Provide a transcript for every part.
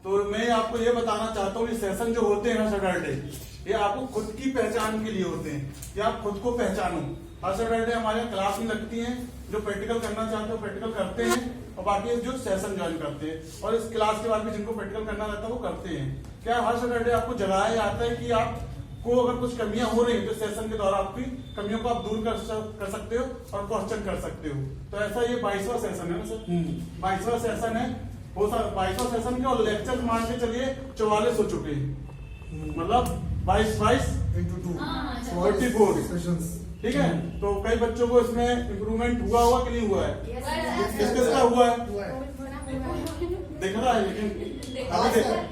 तो मैं आपको ये बताना चाहता हूँ, ये सेशन जो होते हैं ना सैटरडे, ये आपको खुद की पहचान के लिए होते हैं कि आप खुद को पहचानो। हर सैटरडे हमारे यहाँ क्लास में लगती हैं, जो प्रैक्टिकल करना चाहते हो प्रैक्टिकल करते हैं, और बाकी जो सेशन ज्वाइन करते हैं, और इस क्लास के बाद भी जिनको प्रैक्टिकल करना रहता है वो करते हैं। क्या हर सैटरडे आपको जगाया जाता है कि आपको अगर कुछ कमियां हो रही है तो सेशन के दौरान आपकी कमियों को आप दूर कर सकते हो और क्वेश्चन कर सकते हो। तो ऐसा ये 22वां सेशन है ना सर, 22वां सेशन है। वो सर 22वां सेशन के, और लेक्चर मान के चलिए 44 हो चुके हैं, मतलब 22 into 2 44 sessions। ठीक है। तो कई बच्चों को इसमें इम्प्रूवमेंट हुआ कि नहीं हुआ है? किसका हुआ है? दिख रहा है, लेकिन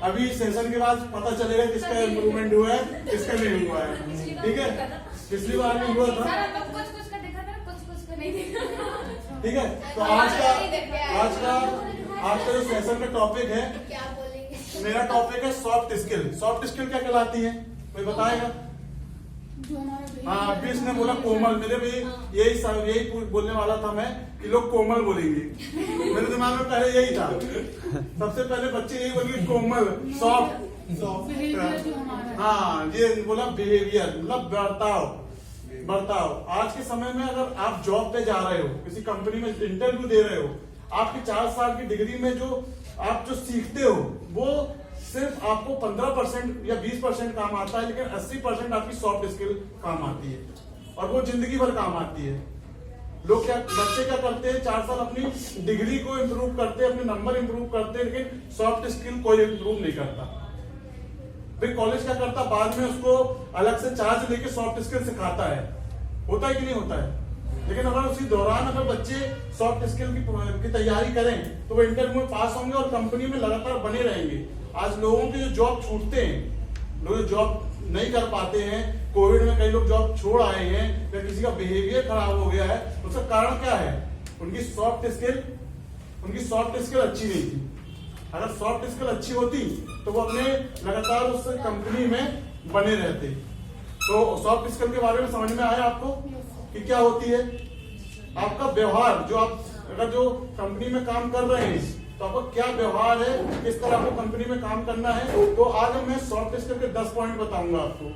अभी सेशन के बाद पता चलेगा किसका इम्प्रूवमेंट हुआ है किसका नहीं हुआ है। ठीक है, पिछली बार भी हुआ था, ठीक है। तो आज का जो सेशन का टॉपिक है, मेरा टॉपिक है सॉफ्ट स्किल। सॉफ्ट स्किल क्या कहलाती है, कोई बताएगा? हाँ, अभी इसने बोला कोमल, मेरे भी यही बोलने वाला था मैं कि लोग कोमल बोलेंगे, मेरे दिमाग में पहले यही था। सबसे पहले बच्चे यही बोलेंगे कोमल, सॉफ्ट। हाँ, ये बोला बिहेवियर, मतलब बर्ताव। आज के समय में अगर आप जॉब पे जा रहे हो, किसी कंपनी में इंटरव्यू दे रहे हो, आपकी 4 साल की डिग्री में जो आप सीखते हो वो सिर्फ आपको 15% या 20% काम आता है, लेकिन 80% आपकी सॉफ्ट स्किल काम आती है, और वो जिंदगी भर काम आती है। बच्चे क्या करते हैं, 4 साल अपनी डिग्री को इम्प्रूव करते हैं, अपने नंबर इम्प्रूव करते हैं, लेकिन सॉफ्ट स्किल कोई इम्प्रूव नहीं करता। फिर कॉलेज क्या करता, बाद में उसको अलग से चार्ज लेके सॉफ्ट स्किल सिखाता है, होता है कि नहीं होता है? लेकिन अगर उसी दौरान अगर बच्चे सॉफ्ट स्किल की तैयारी करें तो वो इंटरव्यू में पास होंगे और कंपनी में लगातार बने रहेंगे। आज लोगों के जो जॉब छूटते हैं, लोग जॉब नहीं कर पाते हैं, कोविड में कई लोग जॉब छोड़ आए हैं, या किसी का बिहेवियर खराब हो गया है, उसका कारण क्या है? उनकी सॉफ्ट स्किल अच्छी नहीं थी। अगर सॉफ्ट स्किल अच्छी होती तो वो अपने लगातार उस कंपनी में बने रहते। तो सॉफ्ट स्किल के बारे में समझ में आया आपको कि क्या होती है? आपका व्यवहार, जो आप अगर जो कंपनी में काम कर रहे हैं तो आपका क्या व्यवहार है, किस तरह आपको कंपनी में काम करना है। तो आज मैं सॉफ्ट स्किल के 10 पॉइंट बताऊंगा आपको,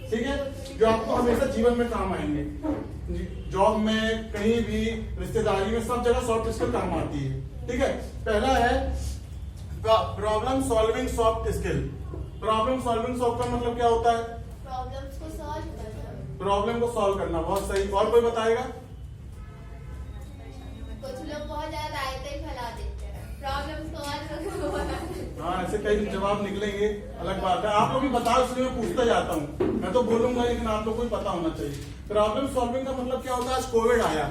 ठीक है, जो आपको हमेशा जीवन में काम आएंगे। जॉब में, कहीं भी, रिश्तेदारी में, सब जगह सॉफ्ट स्किल काम आती है। ठीक है, पहला है problem solving soft skill. Problem solving soft का मतलब क्या होता है? प्रॉब्लम को सॉल्व करना, बहुत सही। और कोई बताएगा? कुछ लोग बहुत ज्यादा रायता ही फैला देते हैं, प्रॉब्लम सॉल्व। हाँ, ऐसे कई जवाब निकलेंगे, अलग बात है। आप लोग भी बताओ, इसलिए मैं पूछता जाता हूँ। मैं तो बोलूंगा, लेकिन आप लोग को भी पता होना चाहिए। प्रॉब्लम सॉल्विंग का मतलब क्या होता है? आज कोविड आया,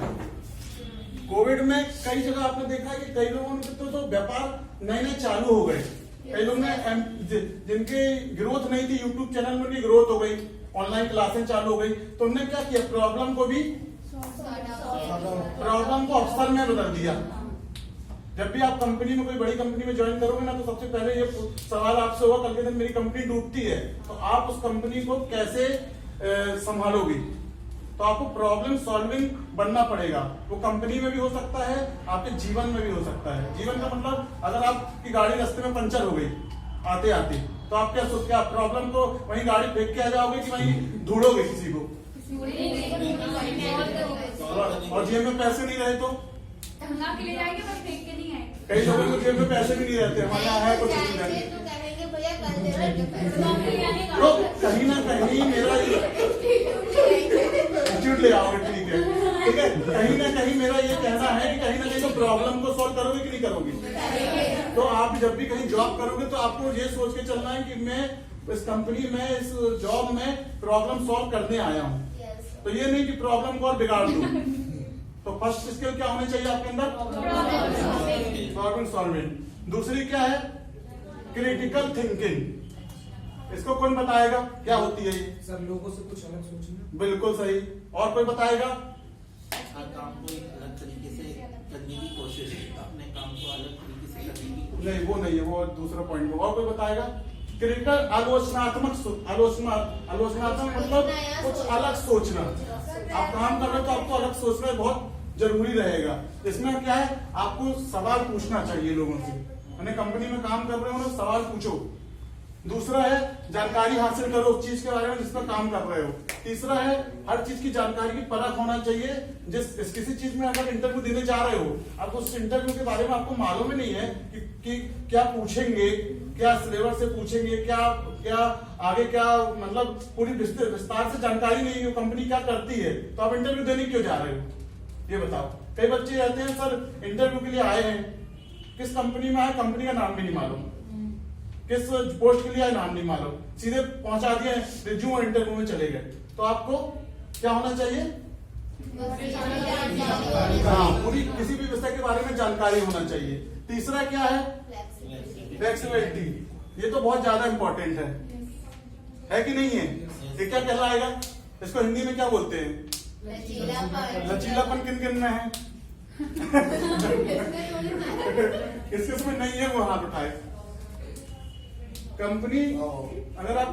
कोविड में कई जगह आपने देखा है कि कई लोगों के तो व्यापार नए चालू हो गए। कई लोग ने जिनकी ग्रोथ नहीं थी, यूट्यूब चैनल में भी ग्रोथ हो गई, ऑनलाइन क्लासें चालू हो गई, तो उन्होंने क्या किया, प्रॉब्लम को अवसर में बदल दिया। जब भी आप कंपनी में, कोई बड़ी कंपनी में ज्वाइन करोगे ना, तो सबसे पहले ये सवाल आपसे होगा, कल के दिन मेरी कंपनी डूबती है तो आप उस कंपनी को कैसे संभालोगे? तो आपको प्रॉब्लम सॉल्विंग बनना पड़ेगा। वो कंपनी में भी हो सकता है, आपके जीवन में भी हो सकता है। जीवन का मतलब, अगर आपकी गाड़ी रास्ते में पंचर हो गई आते आते, तो आप क्या प्रॉब्लम को वहीं गाड़ी फेंक के आ जाओगे कि वहीं ढूंढोगे किसी को? और जेब में पैसे नहीं रहे तो के लिए जाएंगे, बस फेंक के नहीं आएंगे। कई लोगों को जेब में पैसे भी नहीं रहते, हमारे यहाँ है कुछ नहीं रहते। तो कहीं ना कहीं मेरा एटीट्यूड ले आओगे, ठीक है, ठीक है। कहीं ना कहीं मेरा ये कहना है कि कहीं ना कहीं तो प्रॉब्लम को सॉल्व करोगे कि नहीं करोगे? तो आप जब भी कहीं जॉब करोगे तो आपको ये सोच के चलना है कि मैं इस कंपनी में, इस जॉब में प्रॉब्लम सॉल्व करने आया हूँ। तो ये नहीं कि प्रॉब्लम को और बिगाड़ दूं। तो फर्स्ट स्किल क्या होनी चाहिए आपके अंदर? Problem solving. दूसरी क्या है? Critical thinking. इसको कौन बताएगा, क्या होती है ये? सर, लोगों से कुछ अलग सोचना। बिल्कुल सही। और कोई बताएगा? काम को एक अलग तरीके से करने की कोशिश, अपने काम को अलग तरीके से करने की कोशिश। नहीं, वो नहीं है, वो दूसरा पॉइंट है। और कोई बताएगा? क्रिटिकल आलोचनात्मक मतलब कुछ अलग सोचना। आप काम कर रहे हो तो आपको अलग सोचना बहुत जरूरी रहेगा। इसमें क्या है, आपको सवाल पूछना चाहिए लोगों से। मैंने कंपनी में काम कर रहे हो ना, सवाल पूछो। दूसरा है जानकारी हासिल करो उस चीज के बारे में जिस पर काम कर रहे हो। तीसरा है हर चीज की जानकारी की परख होना चाहिए। किसी चीज में अगर इंटरव्यू देने जा रहे हो, आपको उस इंटरव्यू के बारे में आपको मालूम ही नहीं है कि क्या पूछेंगे, क्या सिलेबस से पूछेंगे, क्या आगे क्या, मतलब पूरी विस्तार से जानकारी नहीं है कंपनी क्या करती है, तो आप इंटरव्यू देने क्यों जा रहे हो, ये बताओ। कई बच्चे रहते हैं सर इंटरव्यू के लिए आए हैं, किस कंपनी में आए कंपनी का नाम भी नहीं मालूम, किस पोस्ट के लिए आए नाम नहीं मालूम, सीधे पहुंचा दिए रिज्यूम और इंटरव्यू में चले गए। तो आपको क्या होना चाहिए, हाँ पूरी किसी भी विषय के बारे में जानकारी होना चाहिए। तीसरा क्या है, फ्लेक्सिबिलिटी, ये तो बहुत ज्यादा इंपॉर्टेंट है कि नहीं है। ये क्या कहलाएगा, इसको हिंदी में क्या बोलते हैं, लचीलापन। किन किन में है किसमें नहीं है वो हाथ उठाए। कंपनी अगर आप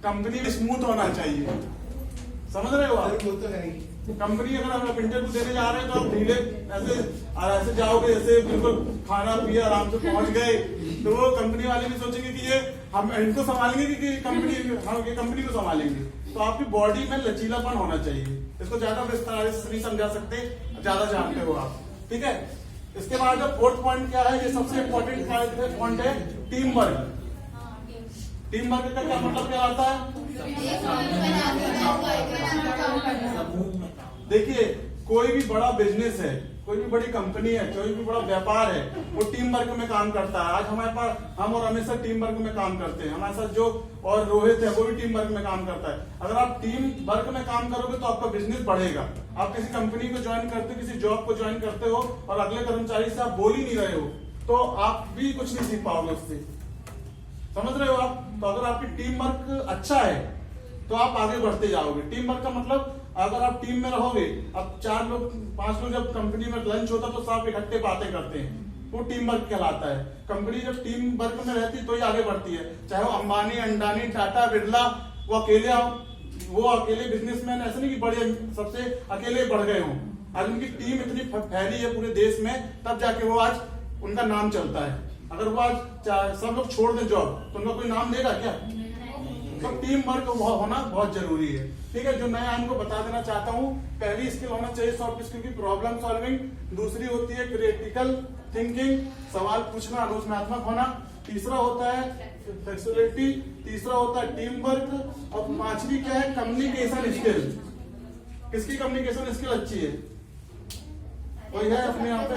कंपनी स्मूथ होना चाहिए, समझ रहे हो आप। कंपनी अगर आप इंटरव्यू देने जा रहे हैं तो आप ढीले ऐसे जाओगे, जैसे बिल्कुल खाना पिया आराम से पहुंच गए, तो वो कंपनी वाले भी सोचेंगे कि ये हम इनको संभालेंगे कि कंपनी हम ये कंपनी को संभालेंगे। तो आपकी बॉडी में लचीलापन होना चाहिए। इसको ज्यादा विस्तार से नहीं समझा सकते, ज्यादा जानते हो आप, ठीक है। इसके बाद फोर्थ पॉइंट क्या है, ये सबसे इम्पोर्टेंट पॉइंट है, टीम वर्क। टीम वर्क का क्या मतलब क्या आता है, देखिए कोई भी बड़ा बिजनेस है, कोई भी बड़ी कंपनी है, कोई भी बड़ा व्यापार है, वो टीम वर्क में काम करता है। आज हमारे पास हम और हमेशा टीम वर्क में काम करते हैं, हमारे साथ जो और रोहित है वो भी टीम वर्क में काम करता है। अगर आप टीम वर्क में काम करोगे तो आपका बिजनेस बढ़ेगा। आप किसी कंपनी को ज्वाइन करते हो, किसी जॉब को ज्वाइन करते हो और अगले कर्मचारी से आप बोल ही नहीं रहे हो, तो आप भी कुछ नहीं सीख पाओगे उससे, समझ रहे हो आप। तो अगर आपकी टीम वर्क अच्छा है तो आप आगे बढ़ते जाओगे। टीम वर्क का मतलब अगर आप टीम में रहोगे, अब 4 लोग 5 लोग जब कंपनी में लंच होता तो सब इकट्ठे बातें करते हैं, वो टीम वर्क कहलाता है। कंपनी जब टीम वर्क में रहती है तो ही आगे बढ़ती है। चाहे वो अंबानी, अंडानी, टाटा, बिरला, वो अकेले बिजनेसमैन, ऐसे नहीं कि बड़े सबसे अकेले बढ़ गए हों। आज उनकी टीम इतनी फैली है पूरे देश में, तब जाके वो आज उनका नाम चलता है। अगर वो आज सब लोग छोड़ दें जॉब तो उनका कोई नाम देगा क्या। तो टीम वर्क होना बहुत जरूरी है, ठीक है। जो मैं इनको बता देना चाहता हूँ, पहली स्किल होना चाहिए सॉफ्ट स्किल की प्रॉब्लम सॉल्विंग। दूसरी होती है क्रिटिकल थिंकिंग, सवाल पूछना, आलोचनात्मक होना। तीसरा होता है फ्लेक्सिबिलिटी, तीसरा होता है टीम वर्क, और 5वीं क्या है, कम्युनिकेशन स्किल। किसकी कम्युनिकेशन स्किल अच्छी है, कोई है अपने यहाँ पे।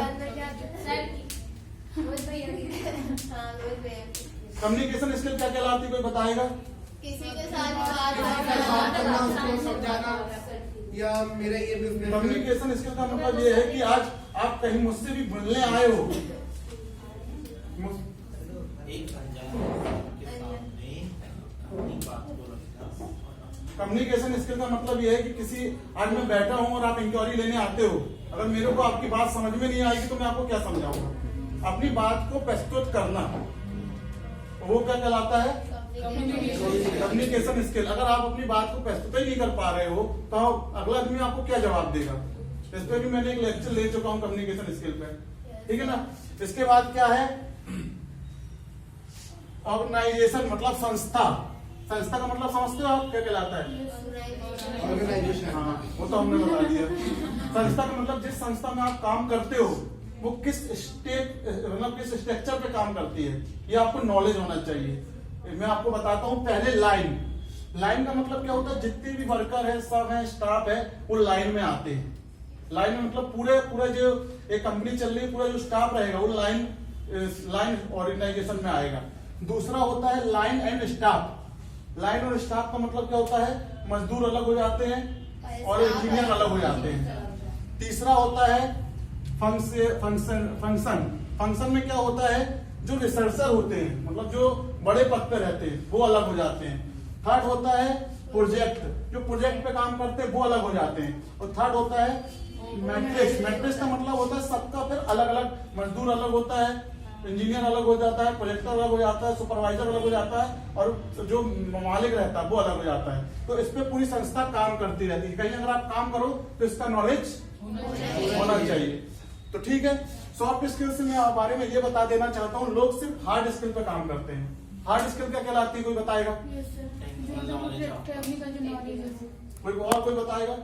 कम्युनिकेशन स्किल क्या कहलाती है, कोई बताएगा। किसी के साथ बात समझाना या मेरा ये बिजनेस। कम्युनिकेशन स्किल का मतलब ये है कि आज आप कहीं मुझसे भी मिलने आए हो, एक के सामने अपनी बात को रखना। कम्युनिकेशन स्किल का मतलब ये है कि किसी, आज मैं बैठा हूं और आप इंक्वायरी लेने आते हो, अगर मेरे को आपकी बात समझ में नहीं आएगी तो मैं आपको क्या समझाऊंगा। अपनी बात को प्रस्तुत करना, वो क्या कहलाता है, कम्युनिकेशन स्किल। अगर आप अपनी बात को प्रस्तुत ही नहीं कर पा रहे हो तो अगला आदमी आपको क्या जवाब देगा। इस पे भी मैंने एक लेक्चर ले चुका हूं कम्युनिकेशन स्किल पे, ठीक है ना। इसके बाद क्या है, ऑर्गेनाइजेशन, मतलब संस्था। संस्था का मतलब समझते हो आप, क्या कहलाता है, ऑर्गेनाइजेशन। हाँ वो तो हमने बता दिया। संस्था का मतलब जिस संस्था में आप काम करते हो वो किस मतलब किस स्ट्रक्चर पे काम करती है, ये आपको नॉलेज होना चाहिए। मैं आपको बताता हूँ। पहले लाइन का मतलब क्या होता है, जितने भी वर्कर है, सब है, स्टाफ है, वो लाइन में आते हैं। लाइन में मतलब पूरे जो एक कंपनी चल रही है, पूरा जो स्टाफ रहेगा वो लाइन ऑर्गेनाइजेशन में आएगा। दूसरा होता है लाइन एंड स्टाफ। लाइन और स्टाफ का मतलब क्या होता है, मजदूर अलग हो जाते हैं और इंजीनियर अलग हो जाते हैं। तीसरा होता है फंक्शन में क्या होता है, जो रिसर्चर होते हैं, मतलब जो बड़े पद पे रहते हैं वो अलग हो जाते हैं। थर्ड होता है प्रोजेक्ट, जो प्रोजेक्ट पे काम करते हैं वो अलग हो जाते हैं। और थर्ड होता है मैट्रिक्स। मैट्रिक्स का मतलब होता है सबका फिर अलग अलग, मजदूर अलग होता है, इंजीनियर अलग हो जाता है, प्रोजेक्टर अलग हो जाता है, सुपरवाइजर अलग हो जाता है, और जो मालिक रहता है वो अलग हो जाता है। तो इस पे पूरी संस्था काम करती रहती है। कहीं अगर आप काम करो तो इसका नॉलेज होना चाहिए। तो ठीक है, सॉफ्ट स्किल से मैं बारे में ये बता देना चाहता हूँ, लोग सिर्फ हार्ड स्किल पे काम करते हैं। हार्ड स्किल क्या कहलाती है, कोई बताएगा? कोई और कोई बताएगा?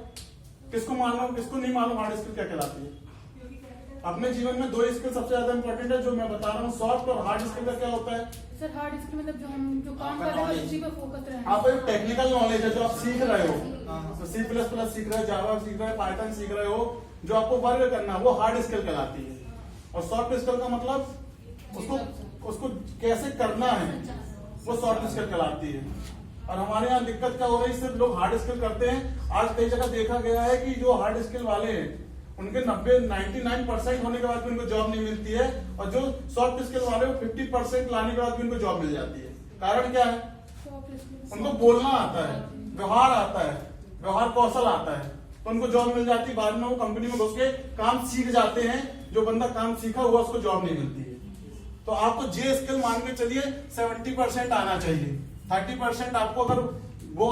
किसको मालूम, किसको नहीं मालूम हार्ड स्किल क्या कहलाती है? अपने जीवन में 2 स्किल सबसे ज्यादा इंपॉर्टेंट है जो मैं बता रहा हूँ, सॉफ्ट और हार्ड स्किल का क्या होता है? सर हार्ड स्किल मतलब जो हम जो काम कर रहे हैं उसी पे फोकस रहे आप एक टेक्निकल नॉलेज है जो आप सीख रहे हो, C++ सीख रहे हो, जावा सीख रहे हो, पाइथन सीख रहे हो, जो आपको वर्क करना है वो हार्ड स्किल कहलाती है। और सॉफ्ट स्किल का मतलब उसको कैसे करना है वो सॉफ्ट स्किल कहलाती है। और हमारे यहाँ दिक्कत क्या हो रही है, सिर्फ लोग हार्ड स्किल करते हैं। आज कई जगह देखा गया है कि जो हार्ड स्किल वाले हैं उनके 99% होने के बाद भी उनको जॉब नहीं मिलती है, और जो सॉफ्ट स्किल वाले वो 50% लाने के बाद भी उनको जॉब मिल जाती है। कारण क्या है? उनको बोलना आता है, व्यवहार आता है, व्यवहार कौशल आता है, तो उनको जॉब मिल जाती है। बाद में वो कंपनी में घुस के काम सीख जाते हैं, जो बंदा काम सीखा हुआ उसको जॉब नहीं मिलती है। तो आपको जे स्किल मान के चलिए 70% आना चाहिए, 30% आपको अगर वो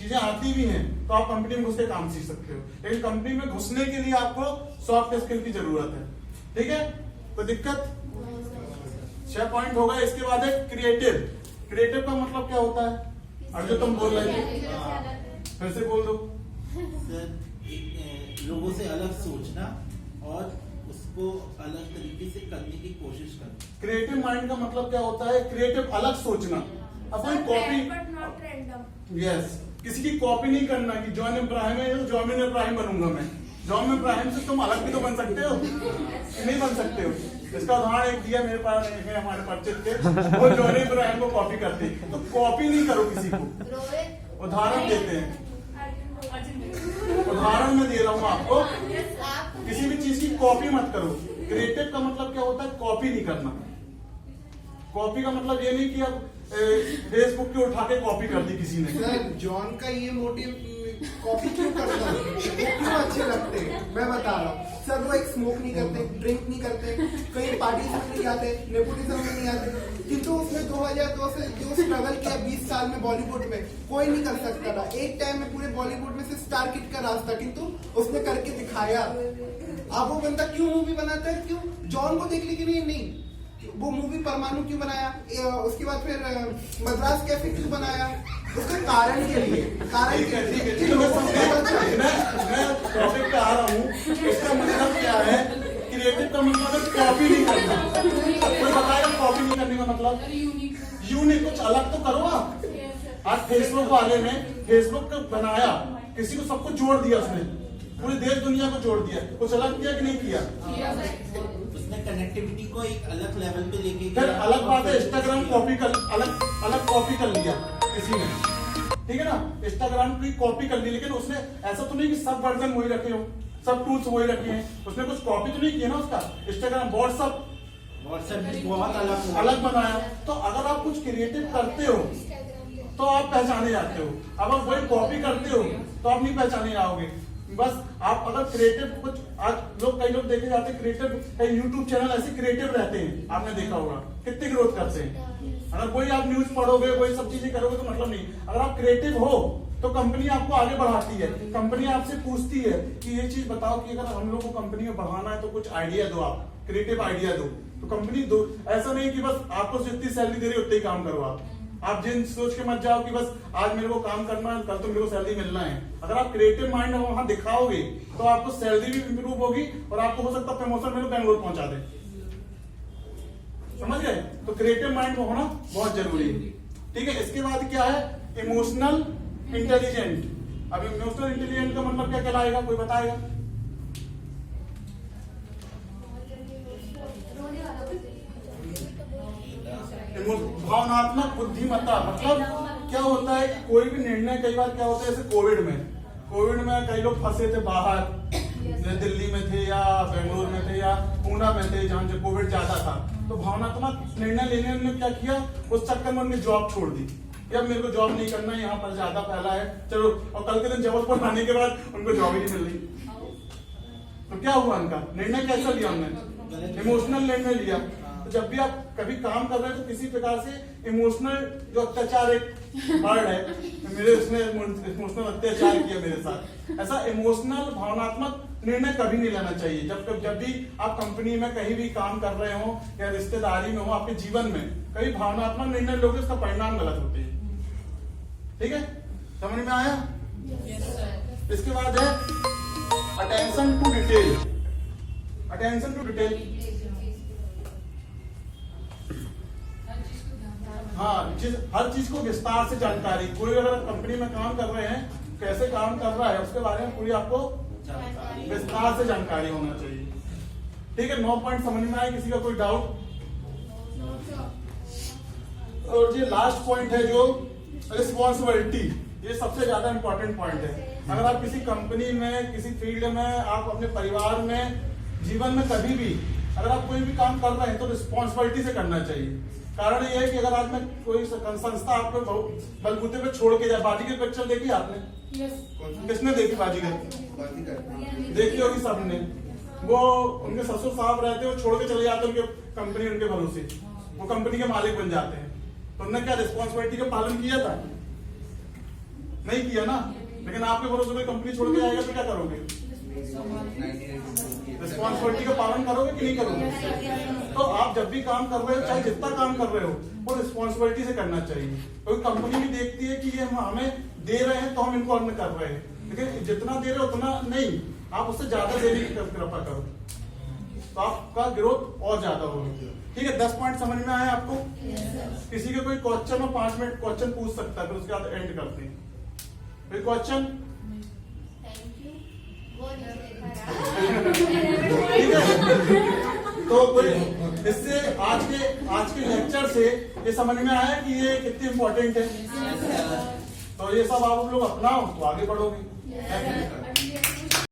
चीजें आती भी हैं तो आप कंपनी में घुस के काम सीख सकते हो, लेकिन कंपनी में घुसने के लिए आपको सॉफ्ट स्किल की जरूरत है। ठीक है, तो दिक्कत 6 पॉइंट हो गए। इसके बाद है क्रिएटिव। क्रिएटिव का मतलब क्या होता है? और जो तुम बोल रहे थे फिर से बोल दो। सर लोगों से अलग सोचना और उसको अलग तरीके से करने की कोशिश करना। क्रिएटिव माइंड का मतलब क्या होता है? क्रिएटिव अलग सोचना। अब कोई कॉपी, यस, किसी की कॉपी नहीं करना कि जॉन इब्राहिम है तो जॉमिन इब्राहिम बनूंगा मैं। जॉन इब्राहिम से तुम अलग भी तो बन सकते हो, नहीं बन सकते हो। इसका उदाहरण एक दिया मेरे पास है, हमारे परिचित के, वो जॉन इब्राहिम को कॉपी करते हैं। तो कॉपी नहीं करो किसी को, उदाहरण देते हैं, उदाहरण में दे रहा हूँ आपको। किसी भी चीज की कॉपी मत करो। क्रिएटिव का मतलब क्या होता है? कॉपी नहीं करना। कॉपी का मतलब ये नहीं कि अब फेसबुक के उठा के कॉपी कर दी किसी ने। सर जॉन का ये मोटिव कॉपी क्यों करता है, क्यों अच्छे लगते हैं, मैं बता रहा हूँ सर। वो एक स्मोक नहीं करते, ड्रिंक नहीं करते, कहीं पार्टीज में नहीं जाते, नेपोटिज्म में नहीं आते, किंतु उसने 2002 से जो स्ट्रगल किया 20 साल में बॉलीवुड में कोई नहीं कर सकता था। एक टाइम में पूरे बॉलीवुड में से स्टार किड का रास्ता, किंतु उसने करके दिखाया। अब वो बंदा क्यों मूवी बनाता है? क्यों? जॉन को देख लेकिन ये नहीं, वो मूवी परमाणु क्यों बनाया, उसके बाद फिर मद्रास कैफे क्यों बनाया, उसके कारण के लिए। कारण ठीक है, मैं टॉपिक पे आ रहा हूँ। इसका मतलब क्या है? क्रिएटिव का मतलब है कॉपी नहीं करना। कोई बताएगा कॉपी नहीं करने का मतलब? यूनिक, कुछ अलग तो करो आप। आज फेसबुक वाले ने फेसबुक बनाया, किसी को सबको जोड़ दिया, उसने पूरे देश दुनिया को जोड़ दिया, कुछ अलग किया कि नहीं किया? उसने कनेक्टिविटी को एक अलग लेवल पे लेके फिर गया। अलग बात है, इंस्टाग्राम कॉपी कर अलग कॉपी कर लिया किसी ने, ठीक है ना? इंस्टाग्राम की कॉपी कर ली, लेकिन उसने ऐसा तो नहीं कि सब वर्जन वही रखे हो, सब टूल्स वही रखे हैं। उसने कुछ कॉपी तो नहीं किया ना उसका। इंस्टाग्राम, व्हाट्सएप भी बहुत अलग बनाया। तो अगर आप कुछ क्रिएटिव करते हो तो आप पहचाने जाते हो। अब आप वही कॉपी करते हो तो आप नहीं पहचाने जाओगे। बस आप अगर क्रिएटिव कुछ, आज कई लोग देखे जाते हैं क्रिएटिव, कई यूट्यूब चैनल ऐसे क्रिएटिव रहते हैं, आपने देखा होगा कितने ग्रोथ करते हैं। अगर कोई आप न्यूज पढ़ोगे, कोई सब चीजें करोगे तो मतलब नहीं। अगर आप क्रिएटिव हो तो कंपनी आपको आगे बढ़ाती है। कंपनी आपसे पूछती है कि ये चीज बताओ कि अगर हम लोग को कंपनी में बढ़ाना है तो कुछ आइडिया दो, आप क्रिएटिव आइडिया दो। तो कंपनी दो, ऐसा नहीं कि बस आपको जितनी सैलरी दे रही है उतनी काम करो। आप जिन सोच के मत जाओ कि बस आज मेरे को काम करना है, कल तो मेरे को सैलरी मिलना है। अगर आप क्रिएटिव माइंड वहां दिखाओगे तो आपको सैलरी भी इंप्रूव होगी और आपको हो सकता है प्रमोशन में बैंगलोर पहुंचा दे। समझ गए? तो क्रिएटिव माइंड में होना बहुत जरूरी है। ठीक है, इसके बाद क्या है? Emotional intelligent. अब इमोशनल इंटेलिजेंट का मतलब क्या कहलाएगा, कोई बताएगा? भावनात्मक बुद्धिमत्ता मतलब क्या होता है कि कोई भी निर्णय, कई बार क्या होता है जैसे कोविड में कई लोग फंसे थे बाहर, दिल्ली में थे या बेंगलोर में थे या पूना में थे जहां जो कोविड ज्यादा था। तो भावनात्मक निर्णय लेने ने क्या किया, उस चक्कर में उनकी जॉब छोड़ दी कि अब मेरे को जॉब नहीं करना है, यहाँ पर ज्यादा फैला है, चलो। और कल के दिन जबलपुर आने के बाद उनको जॉब ही नहीं मिल रही। तो क्या हुआ उनका निर्णय? कैसा लिया उन्होंने? इमोशनल निर्णय लिया। जब भी आप कभी काम कर रहे हैं तो किसी प्रकार से इमोशनल जो अत्याचार एक वर्ड है, मेरे उसने इमोशनल अत्याचार किया मेरे साथ, ऐसा इमोशनल भावनात्मक निर्णय कभी नहीं लेना चाहिए। जब भी आप कंपनी में कहीं भी काम कर रहे हो या रिश्तेदारी में हो, आपके जीवन में कभी भावनात्मक निर्णय लोगे उसका परिणाम गलत होते हैं। ठीक है, समझ में आया? इसके बाद है attention to detail. Attention to detail, हाँ, हर चीज को विस्तार से जानकारी। कोई अगर कंपनी में काम कर रहे हैं, कैसे काम कर रहा है उसके बारे में पूरी आपको विस्तार से जानकारी होना चाहिए। ठीक है, 9 पॉइंट समझ में आए? किसी का कोई डाउट? और ये लास्ट पॉइंट है जो रिस्पॉन्सिबिलिटी, ये सबसे ज्यादा इंपॉर्टेंट पॉइंट है। अगर आप किसी कंपनी में, किसी फील्ड में, आप अपने परिवार में, जीवन में कभी भी अगर आप कोई भी काम कर रहे हैं तो रिस्पॉन्सिबिलिटी से करना चाहिए। कारण ये है कि अगर आज में कोई संस्था आपको बलबूते पे छोड़ के जाए, बाजीगर पिक्चर देखी आपने? किसने देखी बाजीगर? देखी होगी सबने। वो उनके ससुर साहब रहते हैं, वो छोड़ के चले जाते हैं उनके कंपनी, उनके भरोसे वो कंपनी के मालिक बन जाते हैं। तो उन्होंने क्या रिस्पॉन्सिबिलिटी का पालन किया था? नहीं किया ना। लेकिन आपके भरोसे कोई कंपनी छोड़ के जाएगा तो क्या करोगे? रिस्पॉन्सिबिलिटी का पालन करोगे कि नहीं करोगे? तो आप जब भी काम कर रहे हो, चाहे जितना काम कर रहे हो, वो रिस्पॉन्सिबिलिटी से करना चाहिए। क्योंकि कंपनी भी देखती है कि ये हमें दे रहे हैं तो हम इनको अर्न कर रहे हैं, लेकिन जितना दे रहे हो उतना नहीं, आप उससे ज्यादा देने की कृपा करो तो आपका ग्रोथ और ज्यादा होगी। ठीक है, 10 पॉइंट समझ में आए आपको? किसी के कोई क्वेश्चन में 5 मिनट क्वेश्चन पूछ सकता है, फिर उसके बाद एंड करते हैं। कोई क्वेश्चन? Thank you. वो ठीक है, तो कोई इससे आज के लेक्चर से ये समझ में आया कि ये कितनी इंपॉर्टेंट है। तो ये सब आप लोग अपनाओ तो आगे बढ़ोगे।